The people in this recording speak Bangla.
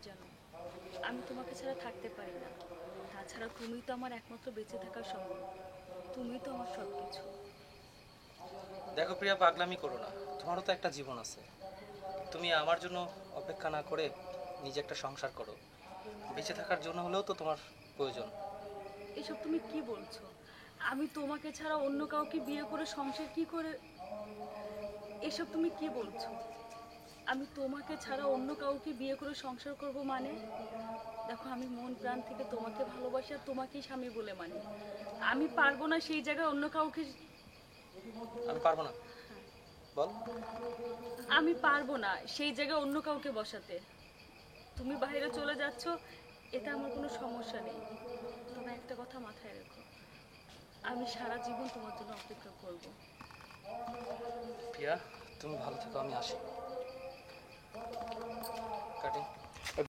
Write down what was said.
জানো আমি তোমাকে ছাড়া থাকতে পারি না। তাছাড়া তুমি তো আমার একমাত্র বেঁচে থাকার সম্বল। তুমি তো আমার সব কিছু। দেখো প্রিয়া, পাগলামি করো না। তোমারও তো একটা জীবন আছে। তুমি আমার জন্য অপেক্ষা না করে নিজে একটা সংসার করো। বেঁচে থাকার জন্য হলেও তো তোমার প্রয়োজন। এসব তুমি কি বলছো? আমি তোমাকে ছাড়া অন্য কাউকে বিয়ে করে সংসার কি করে? এসব তুমি কি বলছো? আমি তোমাকে ছাড়া অন্য কাউকে বিয়ে করে সংসার করব মানে? দেখো আমি মন প্রাণ থেকে তোমাকে ভালোবাসি আর তোমাকেই স্বামী বলে মানি। আমি পারবো না সেই জায়গায় অন্য কাউকে। আমি পারবো না। বল। আমি পারবো না সেই জায়গায় অন্য কাউকে বসাতে। তুমি বাইরে চলে যাচ্ছ, এতে আমার কোনো সমস্যা নেই। তবে একটা কথা মাথায় রেখো, আমি সারা জীবন তোমার জন্য অপেক্ষা করব। প্রিয়া, তুমি ভালো থেকো, আমি আসি। কাটি।